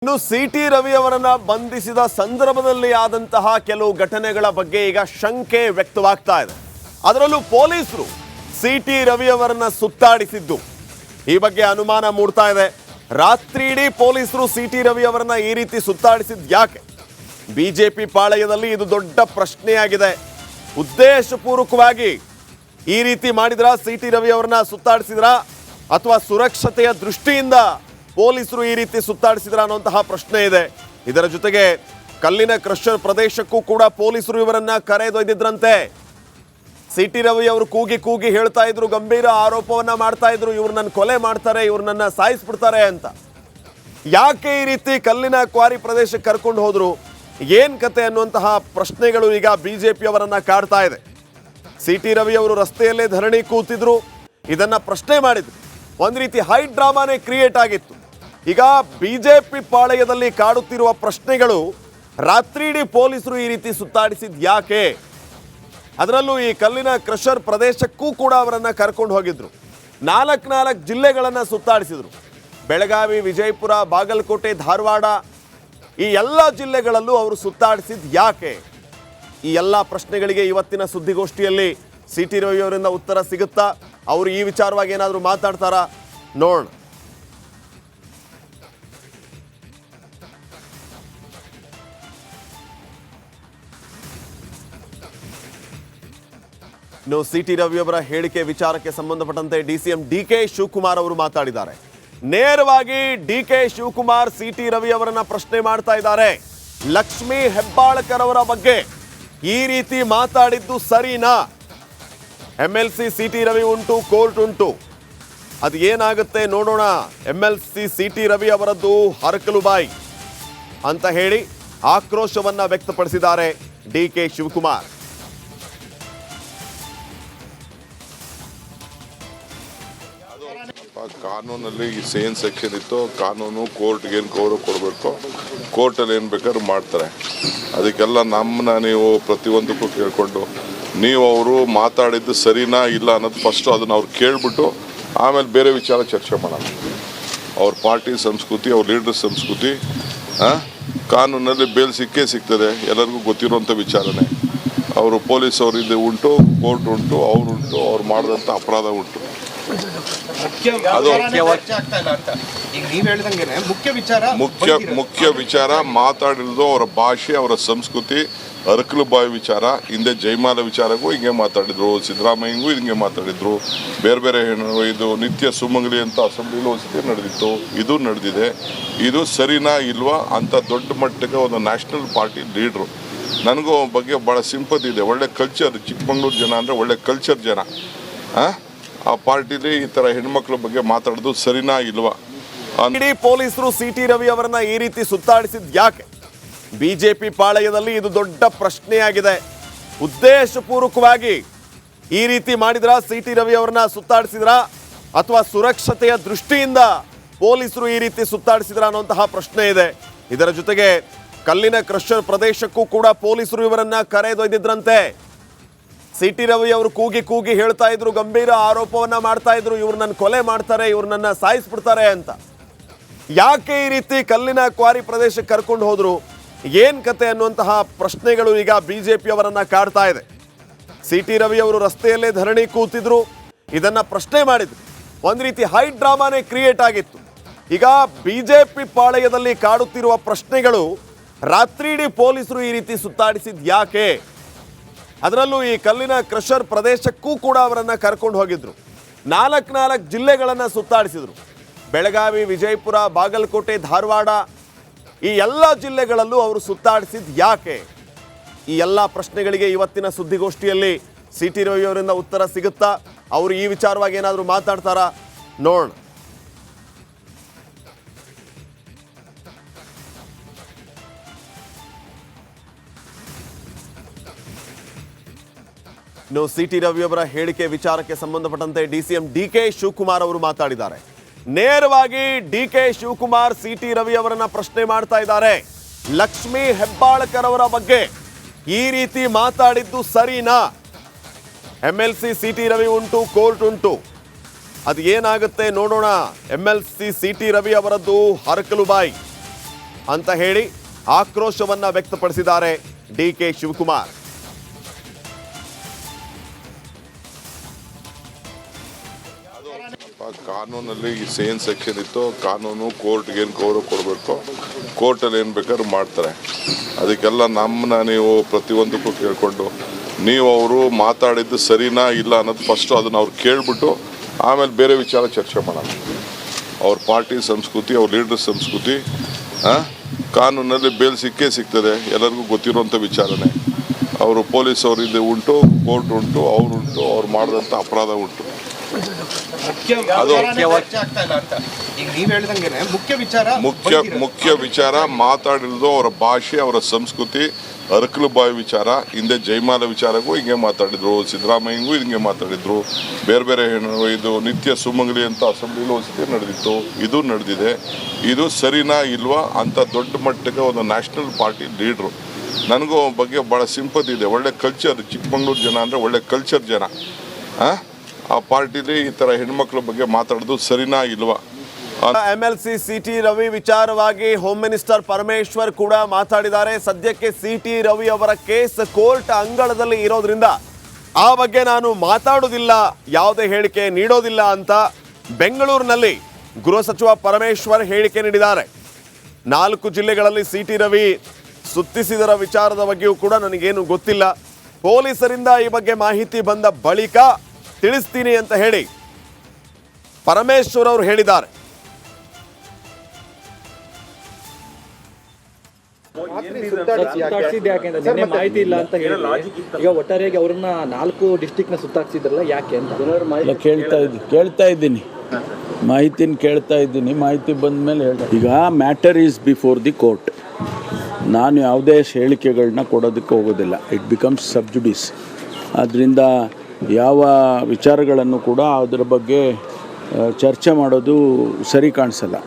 ಇನ್ನು ಸಿ.ಟಿ. ರವಿ ಅವರನ್ನ ಬಂಧಿಸಿದ ಸಂದರ್ಭದಲ್ಲಿ ಆದಂತಹ ಕೆಲವು ಘಟನೆಗಳ ಬಗ್ಗೆ ಈಗ ಶಂಕೆ ವ್ಯಕ್ತವಾಗ್ತಾ ಇದೆ. ಅದರಲ್ಲೂ ಪೊಲೀಸರು ಸಿ.ಟಿ. ರವಿ ಅವರನ್ನ ಸುತ್ತಾಡಿಸಿದ್ದು ಈ ಬಗ್ಗೆ ಅನುಮಾನ ಮೂಡ್ತಾ ಇದೆ. ರಾತ್ರಿ ಇಡೀ ಪೊಲೀಸರು ಸಿ.ಟಿ. ರವಿ ಅವರನ್ನ ಈ ರೀತಿ ಸುತ್ತಾಡಿಸಿದ್ದು ಯಾಕೆ? ಬಿಜೆಪಿ ಪಾಳಯದಲ್ಲಿ ಇದು ದೊಡ್ಡ ಪ್ರಶ್ನೆಯಾಗಿದೆ. ಉದ್ದೇಶಪೂರ್ವಕವಾಗಿ ಈ ರೀತಿ ಮಾಡಿದ್ರ ಸಿ.ಟಿ. ರವಿ ಅವರನ್ನ ಸುತ್ತಾಡಿಸಿದ್ರ ಅಥವಾ ಸುರಕ್ಷತೆಯ ದೃಷ್ಟಿಯಿಂದ ಪೊಲೀಸರು ಈ ರೀತಿ ಸುತ್ತಾಡಿಸಿದ್ರ ಅನ್ನುವಂತಹ ಪ್ರಶ್ನೆ ಇದೆ. ಇದರ ಜೊತೆಗೆ ಕಲ್ಲಿನ ಕ್ರಷರ್ ಪ್ರದೇಶಕ್ಕೂ ಕೂಡ ಪೊಲೀಸರು ಇವರನ್ನ ಕರೆದೊಯ್ದಿದ್ರಂತೆ. ಸಿ.ಟಿ. ರವಿ ಅವರು ಕೂಗಿ ಹೇಳ್ತಾ ಇದ್ರು, ಗಂಭೀರ ಆರೋಪವನ್ನ ಮಾಡ್ತಾ ಇದ್ರು, ಇವ್ರು ನನ್ನ ಕೊಲೆ ಮಾಡ್ತಾರೆ, ಇವ್ರು ನನ್ನ ಸಾಯಿಸ್ಬಿಡ್ತಾರೆ ಅಂತ. ಯಾಕೆ ಈ ರೀತಿ ಕಲ್ಲಿನ ಕ್ವಾರಿ ಪ್ರದೇಶಕ್ಕೆ ಕರ್ಕೊಂಡು ಹೋದ್ರು, ಏನ್ ಕತೆ ಅನ್ನುವಂತಹ ಪ್ರಶ್ನೆಗಳು ಈಗ ಬಿಜೆಪಿ ಅವರನ್ನ ಕಾಡ್ತಾ ಇದೆ. ಸಿ.ಟಿ. ರವಿ ಅವರು ರಸ್ತೆಯಲ್ಲೇ ಧರಣಿ ಕೂತಿದ್ರು, ಇದನ್ನ ಪ್ರಶ್ನೆ ಮಾಡಿದ್ರು. ಒಂದ್ ರೀತಿ ಹೈ ಡ್ರಾಮಾನೇ ಕ್ರಿಯೇಟ್ ಆಗಿತ್ತು. ಈಗ ಬಿಜೆಪಿ ಪಾಳಯದಲ್ಲಿ ಕಾಡುತ್ತಿರುವ ಪ್ರಶ್ನೆಗಳು, ರಾತ್ರಿ ಇಡೀ ಪೊಲೀಸರು ಈ ರೀತಿ ಸುತ್ತಾಡಿಸಿದ್ ಯಾಕೆ? ಅದರಲ್ಲೂ ಈ ಕಲ್ಲಿನ ಕ್ರಷರ್ ಪ್ರದೇಶಕ್ಕೂ ಕೂಡ ಅವರನ್ನ ಕರ್ಕೊಂಡು ಹೋಗಿದ್ರು. ನಾಲ್ಕು ಜಿಲ್ಲೆಗಳನ್ನ ಸುತ್ತಾಡಿಸಿದ್ರು. ಬೆಳಗಾವಿ, ವಿಜಯಪುರ, ಬಾಗಲಕೋಟೆ, ಧಾರವಾಡ, ಈ ಎಲ್ಲ ಜಿಲ್ಲೆಗಳಲ್ಲೂ ಅವರು ಸುತ್ತಾಡಿಸಿದ್ ಯಾಕೆ? ಈ ಎಲ್ಲ ಪ್ರಶ್ನೆಗಳಿಗೆ ಇವತ್ತಿನ ಸುದ್ದಿಗೋಷ್ಠಿಯಲ್ಲಿ ಸಿ.ಟಿ. ರವಿ ಅವರಿಂದ ಉತ್ತರ ಸಿಗುತ್ತಾ? ಅವರು ಈ ವಿಚಾರವಾಗಿ ಏನಾದರೂ ಮಾತಾಡ್ತಾರಾ? ನೋಡೋಣ. ಇನ್ನು ಸಿ.ಟಿ. ರವಿ ಅವರ ಹೇಳಿಕೆ ವಿಚಾರಕ್ಕೆ ಸಂಬಂಧಪಟ್ಟಂತೆ ಡಿಸಿಎಂ ಡಿ.ಕೆ. ಶಿವಕುಮಾರ್ ಅವರು ಮಾತಾಡಿದ್ದಾರೆ. ನೇರವಾಗಿ ಡಿ.ಕೆ. ಶಿವಕುಮಾರ್ ಸಿ.ಟಿ. ರವಿ ಅವರನ್ನ ಪ್ರಶ್ನೆ ಮಾಡ್ತಾ ಇದ್ದಾರೆ. ಲಕ್ಷ್ಮೀ ಹೆಬ್ಬಾಳ್ಕರ್ ಅವರ ಬಗ್ಗೆ ಈ ರೀತಿ ಮಾತಾಡಿದ್ದು ಸರಿನಾ? MLC CT. ರವಿ ಉಂಟು, ಕೋರ್ಟ್ ಉಂಟು, ಅದು ಏನಾಗುತ್ತೆ ನೋಡೋಣ. MLC CT. ರವಿ ಅವರದ್ದು ಹರಕಲು ಬಾಯಿ ಅಂತ ಹೇಳಿ ಆಕ್ರೋಶವನ್ನ ವ್ಯಕ್ತಪಡಿಸಿದ್ದಾರೆ ಡಿ.ಕೆ. ಶಿವಕುಮಾರ್. ಕಾನೂನಲ್ಲಿ ಸೇನ್ ಸೆಕ್ಷನ್ ಇತ್ತು. ಕಾನೂನು ಕೋರ್ಟ್ಗೆ ಏನು ಗೌರವ ಕೊಡಬೇಕು, ಕೋರ್ಟಲ್ಲಿ ಏನು ಬೇಕಾದ್ರೂ ಮಾಡ್ತಾರೆ. ಅದಕ್ಕೆಲ್ಲ ನಮ್ಮನ್ನ ನೀವು ಪ್ರತಿಯೊಂದಕ್ಕೂ ಕೇಳಿಕೊಂಡು ನೀವು ಅವರು ಮಾತಾಡಿದ್ದು ಸರಿನಾ ಇಲ್ಲ ಅನ್ನೋದು ಫಸ್ಟು ಅದನ್ನು ಅವ್ರು ಕೇಳಿಬಿಟ್ಟು ಆಮೇಲೆ ಬೇರೆ ವಿಚಾರ ಚರ್ಚೆ ಮಾಡೋಣ. ಅವ್ರ ಪಾರ್ಟಿ ಸಂಸ್ಕೃತಿ, ಅವ್ರ ಲೀಡರ್ ಸಂಸ್ಕೃತಿ, ಕಾನೂನಲ್ಲಿ ಬೇಲ್ ಸಿಕ್ಕೇ ಸಿಗ್ತದೆ, ಎಲ್ಲರಿಗೂ ಗೊತ್ತಿರುವಂಥ ವಿಚಾರನೇ. ಅವರು ಪೊಲೀಸ್ ಅವರಿದ್ದು ಉಂಟು, ಕೋರ್ಟ್ ಉಂಟು, ಅವರುಂಟು, ಅವ್ರು ಮಾಡಿದಂಥ ಅಪರಾಧ ಉಂಟು. ಮುಖ್ಯ ವಿಚಾರ ಮಾತಾಡಿರೋದು ಅವರ ಭಾಷೆ, ಅವರ ಸಂಸ್ಕೃತಿ, ಅರಕಲು ಬಾಯಿ ವಿಚಾರ. ಹಿಂದೆ ಜಯಮಾಲ ವಿಚಾರಕ್ಕೂ ಹಿಂಗೆ ಮಾತಾಡಿದ್ರು, ಸಿದ್ದರಾಮಯ್ಯಗೂ ಹಿಂಗೆ ಮಾತಾಡಿದ್ರು. ಬೇರೆ ಬೇರೆ ಇದು ನಿತ್ಯ ಸುಮಂಗಲಿ ಅಂತ ಅಸೆಂಬ್ಲಿಲೂ ಒಂದ್ಸತಿ ನಡೆದಿತ್ತು, ಇದು ನಡೆದಿದೆ. ಇದು ಸರಿನಾ ಇಲ್ವಾ ಅಂತ ದೊಡ್ಡ ಮಟ್ಟಕ್ಕೆ ಒಂದು ನ್ಯಾಷನಲ್ ಪಾರ್ಟಿ ಲೀಡ್ರು. ನನಗೂ ಬಗ್ಗೆ ಭಾಳ ಸಿಂಪತಿ ಇದೆ. ಒಳ್ಳೆ ಕಲ್ಚರ್, ಚಿಕ್ಕಮಂಗ್ಳೂರು ಜನ ಅಂದರೆ ಒಳ್ಳೆ ಕಲ್ಚರ್ ಜನ. ಆ ಪಾರ್ಟಿಲಿ ಈ ಥರ ಹೆಣ್ಮಕ್ಳ ಬಗ್ಗೆ ಮಾತಾಡೋದು ಸರಿನಾ ಇಲ್ವಾ? ಇಡೀ ಪೊಲೀಸರು ಸಿ.ಟಿ. ರವಿ ಅವರನ್ನ ಈ ರೀತಿ ಸುತ್ತಾಡಿಸಿದ್ ಯಾಕೆ? ಬಿಜೆಪಿ ಪಾಳಯದಲ್ಲಿ ಇದು ದೊಡ್ಡ ಪ್ರಶ್ನೆಯಾಗಿದೆ. ಉದ್ದೇಶಪೂರ್ವಕವಾಗಿ ಈ ರೀತಿ ಮಾಡಿದ್ರ ಸಿ.ಟಿ. ರವಿ ಅವರನ್ನ ಸುತ್ತಾಡಿಸಿದ್ರ ಅಥವಾ ಸುರಕ್ಷತೆಯ ದೃಷ್ಟಿಯಿಂದ ಪೊಲೀಸರು ಈ ರೀತಿ ಸುತ್ತಾಡಿಸಿದ್ರ ಅನ್ನುವಂತಹ ಪ್ರಶ್ನೆ ಇದೆ. ಇದರ ಜೊತೆಗೆ ಕಲ್ಲಿನ ಕ್ರಷರ್ ಪ್ರದೇಶಕ್ಕೂ ಕೂಡ ಪೊಲೀಸರು ಇವರನ್ನ ಕರೆದೊಯ್ದಿದ್ರಂತೆ. ಸಿ.ಟಿ. ರವಿ ಅವರು ಕೂಗಿ ಹೇಳ್ತಾ ಇದ್ರು, ಗಂಭೀರ ಆರೋಪವನ್ನ ಮಾಡ್ತಾ ಇದ್ರು, ಇವ್ರು ನನ್ನ ಕೊಲೆ ಮಾಡ್ತಾರೆ, ಇವ್ರು ನನ್ನ ಸಾಯಿಸ್ಬಿಡ್ತಾರೆ ಅಂತ. ಯಾಕೆ ಈ ರೀತಿ ಕಲ್ಲಿನ ಕ್ವಾರಿ ಪ್ರದೇಶಕ್ಕೆ ಕರ್ಕೊಂಡು ಹೋದ್ರು, ಏನ್ ಕತೆ ಅನ್ನುವಂತಹ ಪ್ರಶ್ನೆಗಳು ಈಗ ಬಿಜೆಪಿ ಅವರನ್ನ ಕಾಡ್ತಾ ಇದೆ. ಸಿ.ಟಿ. ರವಿ ಅವರು ರಸ್ತೆಯಲ್ಲೇ ಧರಣಿ ಕೂತಿದ್ರು, ಇದನ್ನ ಪ್ರಶ್ನೆ ಮಾಡಿದ್ರು. ಒಂದ್ ರೀತಿ ಹೈ ಡ್ರಾಮಾನೇ ಕ್ರಿಯೇಟ್ ಆಗಿತ್ತು. ಈಗ ಬಿಜೆಪಿ ಪಾಳಯದಲ್ಲಿ ಕಾಡುತ್ತಿರುವ ಪ್ರಶ್ನೆಗಳು, ರಾತ್ರಿ ಇಡೀ ಪೊಲೀಸರು ಈ ರೀತಿ ಸುತ್ತಾಡಿಸಿದ್ ಯಾಕೆ? ಅದರಲ್ಲೂ ಈ ಕಲ್ಲಿನ ಕ್ರಷರ್ ಪ್ರದೇಶಕ್ಕೂ ಕೂಡ ಅವರನ್ನ ಕರ್ಕೊಂಡು ಹೋಗಿದ್ರು. ನಾಲ್ಕು ಜಿಲ್ಲೆಗಳನ್ನ ಸುತ್ತಾಡಿಸಿದ್ರು. ಬೆಳಗಾವಿ, ವಿಜಯಪುರ, ಬಾಗಲಕೋಟೆ, ಧಾರವಾಡ, ಈ ಎಲ್ಲ ಜಿಲ್ಲೆಗಳಲ್ಲೂ ಅವರು ಸುತ್ತಾಡಿಸಿದ್ ಯಾಕೆ? ಈ ಎಲ್ಲ ಪ್ರಶ್ನೆಗಳಿಗೆ ಇವತ್ತಿನ ಸುದ್ದಿಗೋಷ್ಠಿಯಲ್ಲಿ ಸಿ.ಟಿ. ರವಿ ಅವರಿಂದ ಉತ್ತರ ಸಿಗುತ್ತಾ? ಅವರು ಈ ವಿಚಾರವಾಗಿ ಏನಾದರೂ ಮಾತಾಡ್ತಾರಾ? ನೋಡೋಣ. ಇನ್ನು ಸಿ.ಟಿ. ರವಿ ಅವರ ಹೇಳಿಕೆ ವಿಚಾರಕ್ಕೆ ಸಂಬಂಧಪಟ್ಟಂತೆ ಡಿಸಿಎಂ ಡಿ.ಕೆ. ಶಿವಕುಮಾರ್ ಅವರು ಮಾತಾಡಿದ್ದಾರೆ. ನೇರವಾಗಿ ಡಿ.ಕೆ. ಶಿವಕುಮಾರ್ ಸಿ.ಟಿ. ರವಿ ಅವರನ್ನ ಪ್ರಶ್ನೆ ಮಾಡ್ತಾ ಇದ್ದಾರೆ. ಲಕ್ಷ್ಮೀ ಹೆಬ್ಬಾಳ್ಕರ್ ಅವರ ಬಗ್ಗೆ ಈ ರೀತಿ ಮಾತಾಡಿದ್ದು ಸರಿನಾ? MLC CT. ರವಿ ಉಂಟು, ಕೋರ್ಟ್ ಉಂಟು, ಅದು ಏನಾಗುತ್ತೆ ನೋಡೋಣ. MLC CT. ರವಿ ಅವರದ್ದು ಹರಕಲು ಬಾಯಿ ಅಂತ ಹೇಳಿ ಆಕ್ರೋಶವನ್ನ ವ್ಯಕ್ತಪಡಿಸಿದ್ದಾರೆ ಡಿ.ಕೆ. ಶಿವಕುಮಾರ್. ಕಾನೂನಲ್ಲಿ ಸೇನ್ ಸೆಕ್ಷನ್ ಇತ್ತು, ಕಾನೂನು ಕೋರ್ಟ್ಗೆ ಏನು ಗೌರವ ಕೊಡಬೇಕು, ಕೋರ್ಟಲ್ಲಿ ಏನು ಬೇಕಾದ್ರೂ ಮಾಡ್ತಾರೆ. ಅದಕ್ಕೆಲ್ಲ ನಮ್ಮನ್ನ ನೀವು ಪ್ರತಿಯೊಂದಕ್ಕೂ ಕೇಳಿಕೊಂಡು ನೀವು ಅವರು ಮಾತಾಡಿದ್ದು ಸರಿನಾ ಇಲ್ಲ ಅನ್ನೋದು ಫಸ್ಟು ಅದನ್ನು ಅವ್ರು ಕೇಳಿಬಿಟ್ಟು ಆಮೇಲೆ ಬೇರೆ ವಿಚಾರ ಚರ್ಚೆ ಮಾಡೋಣ. ಅವ್ರ ಪಾರ್ಟಿ ಸಂಸ್ಕೃತಿ, ಅವ್ರ ಲೀಡರ್ ಸಂಸ್ಕೃತಿ, ಕಾನೂನಲ್ಲಿ ಬೇಲ್ ಸಿಕ್ಕೇ ಸಿಗ್ತದೆ, ಎಲ್ಲರಿಗೂ ಗೊತ್ತಿರುವಂಥ ವಿಚಾರನೇ. ಅವರು ಪೊಲೀಸ್ ಅವರಿದ್ದು ಉಂಟು, ಕೋರ್ಟ್ ಉಂಟು, ಅವರುಂಟು, ಅವ್ರು ಮಾಡಿದಂಥ ಅಪರಾಧ ಉಂಟು. ಮುಖ್ಯ ವಿಚಾರ ಮಾತಾಡಿರೋದು ಅವರ ಭಾಷೆ, ಅವರ ಸಂಸ್ಕೃತಿ, ಅರಕಲು ಬಾಯಿ ವಿಚಾರ. ಹಿಂದೆ ಜಯಮಾಲ ವಿಚಾರಕ್ಕೂ ಹಿಂಗೆ ಮಾತಾಡಿದ್ರು, ಸಿದ್ದರಾಮಯ್ಯಂಗೂ ಹಿಂಗೆ ಮಾತಾಡಿದ್ರು. ಬೇರೆ ಬೇರೆ ಇದು ನಿತ್ಯ ಸುಮಂಗಲಿ ಅಂತ ಅಸೆಂಬ್ಲಿಲೂ ಒಂದ್ಸತಿ ನಡೆದಿತ್ತು, ಇದು ನಡೆದಿದೆ. ಇದು ಸರಿನಾ ಇಲ್ವಾ ಅಂತ ದೊಡ್ಡ ಮಟ್ಟಕ್ಕೆ ಒಂದು ನ್ಯಾಷನಲ್ ಪಾರ್ಟಿ ಲೀಡ್ರು. ನನಗೂ ಬಗ್ಗೆ ಭಾಳ ಸಿಂಪತಿ ಇದೆ. ಒಳ್ಳೆ ಕಲ್ಚರ್, ಚಿಕ್ಕಮಂಗ್ಳೂರು ಜನ ಅಂದರೆ ಒಳ್ಳೆ ಕಲ್ಚರ್ ಜನ. ಆ ಪಾರ್ಟಿಲಿ ಈ ಥರ ಹೆಣ್ಮಕ್ಳ ಬಗ್ಗೆ ಮಾತಾಡೋದು ಸರಿನಾ ಇಲ್ವಾ? MLC CT ರವಿ ವಿಚಾರವಾಗಿ ಹೋಮ್ ಮಿನಿಸ್ಟರ್ ಪರಮೇಶ್ವರ್ ಕೂಡ ಮಾತಾಡಿದ್ದಾರೆ. ಸದ್ಯಕ್ಕೆ CT ರವಿ ಅವರ ಕೇಸ್ ಕೋರ್ಟ್ ಅಂಗಳದಲ್ಲಿ ಇರೋದ್ರಿಂದ ಆ ಬಗ್ಗೆ ನಾನು ಮಾತಾಡೋದಿಲ್ಲ, ಯಾವುದೇ ಹೇಳಿಕೆ ನೀಡೋದಿಲ್ಲ ಅಂತ ಬೆಂಗಳೂರಿನಲ್ಲಿ ಗೃಹ ಸಚಿವ ಪರಮೇಶ್ವರ್ ಹೇಳಿಕೆ ನೀಡಿದ್ದಾರೆ. 4 ಜಿಲ್ಲೆಗಳಲ್ಲಿ CT ರವಿ ಸುತ್ತಿಸಿದರ ವಿಚಾರದ ಬಗ್ಗೆಯೂ ಕೂಡ ನನಗೇನು ಗೊತ್ತಿಲ್ಲ, ಪೊಲೀಸರಿಂದ ಈ ಬಗ್ಗೆ ಮಾಹಿತಿ ಬಂದ ಬಳಿಕ ತಿಳಿಸ್ತೀನಿ ಅಂತ ಹೇಳಿ ಪರಮೇಶ್ವರ್ ಅವರು ಹೇಳಿದ್ದಾರೆ. ನಿನ್ನೆ ಮಾಹಿತಿ ಇಲ್ಲ ಅಂತ ಹೇಳಿ ಈಗ ಒಟ್ಟಾರೆಯಾಗಿ ಅವ್ರನ್ನ 4 ಡಿಸ್ಟಿಕ್ನ ಸುತ್ತಾಕ್ಸಿದ್ರಲ್ಲ, ಯಾಕೆ ಅಂತ ಕೇಳ್ತಾ ಇದ್ದೀನಿ ಮಾಹಿತಿನ ಕೇಳ್ತಾ ಇದ್ದೀನಿ. ಮಾಹಿತಿ ಬಂದ ಮೇಲೆ ಹೇಳಿ. ಈಗ matter is before the court. ನಾನು ಯಾವುದೇ ಹೇಳಿಕೆಗಳನ್ನ ಕೊಡೋದಕ್ಕೆ ಹೋಗೋದಿಲ್ಲ. It becomes sub judice. ಆದ್ದರಿಂದ ಯಾವ ವಿಚಾರಗಳನ್ನು ಕೂಡ ಅದರ ಬಗ್ಗೆ ಚರ್ಚೆ ಮಾಡೋದು ಸರಿ ಕಾಣಿಸಲ್ಲ.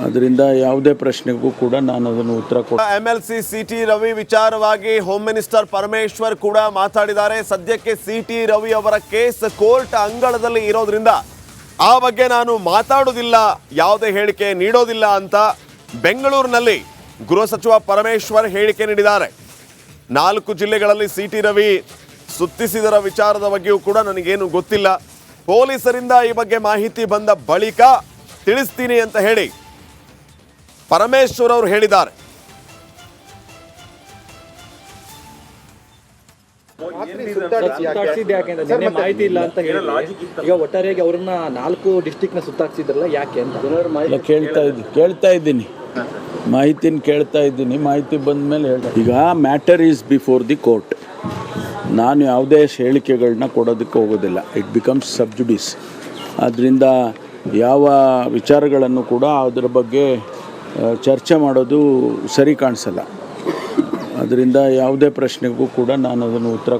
ಅದರಿಂದ ಯಾವುದೇ ಪ್ರಶ್ನೆಗೂ ಕೂಡ ನಾನು ಅದನ್ನು ಉತ್ತರ MLC CT ರವಿ ವಿಚಾರವಾಗಿ ಹೋಮ್ ಮಿನಿಸ್ಟರ್ ಪರಮೇಶ್ವರ್ ಕೂಡ ಮಾತಾಡಿದ್ದಾರೆ. ಸದ್ಯಕ್ಕೆ CT ರವಿ ಅವರ ಕೇಸ್ ಕೋರ್ಟ್ ಅಂಗಳದಲ್ಲಿ ಇರೋದ್ರಿಂದ ಆ ಬಗ್ಗೆ ನಾನು ಮಾತಾಡೋದಿಲ್ಲ, ಯಾವುದೇ ಹೇಳಿಕೆ ನೀಡೋದಿಲ್ಲ ಅಂತ ಬೆಂಗಳೂರಿನಲ್ಲಿ ಗೃಹ ಸಚಿವ ಪರಮೇಶ್ವರ್ ಹೇಳಿಕೆ ನೀಡಿದ್ದಾರೆ. 4 ಜಿಲ್ಲೆಗಳಲ್ಲಿ CT ರವಿ ಸುತ್ತಿಸಿದರ ವಿಚಾರದ ಬಗ್ಗೆಯೂ ಕೂಡ ನನಗೇನು ಗೊತ್ತಿಲ್ಲ, ಪೊಲೀಸರಿಂದ ಈ ಬಗ್ಗೆ ಮಾಹಿತಿ ಬಂದ ಬಳಿಕ ತಿಳಿಸ್ತೀನಿ ಅಂತ ಹೇಳಿ ಪರಮೇಶ್ವರ್ ಅವರು ಹೇಳಿದ್ದಾರೆ. ನಿನ್ನೆ ಮಾಹಿತಿ ಇಲ್ಲ ಅಂತ ಹೇಳಿ ಈಗ ಒಟ್ಟಾರೆಯಾಗಿ ಅವ್ರನ್ನ 4 ಡಿಸ್ಟಿಕ್ನ ಸುತ್ತಾಕ್ಸಿದ್ರಲ್ಲ, ಯಾಕೆ ಅಂತ ಕೇಳ್ತಾ ಇದ್ದೀನಿ ಮಾಹಿತಿನ ಕೇಳ್ತಾ ಇದ್ದೀನಿ. ಮಾಹಿತಿ ಬಂದ ಮೇಲೆ ಹೇಳಿ. ಈಗ matter is before the court. ನಾನು ಯಾವುದೇ ಹೇಳಿಕೆಗಳನ್ನ ಕೊಡೋದಕ್ಕೆ ಹೋಗೋದಿಲ್ಲ. It becomes sub judice. ಆದ್ದರಿಂದ ಯಾವ ವಿಚಾರಗಳನ್ನು ಕೂಡ ಅದರ ಬಗ್ಗೆ ಚರ್ಚೆ ಮಾಡೋದು ಸರಿ ಕಾಣಿಸಲ್ಲ. ಅದರಿಂದ ಯಾವುದೇ ಪ್ರಶ್ನೆಗೂ ಕೂಡ ನಾನು ಅದನ್ನು ಉತ್ತರ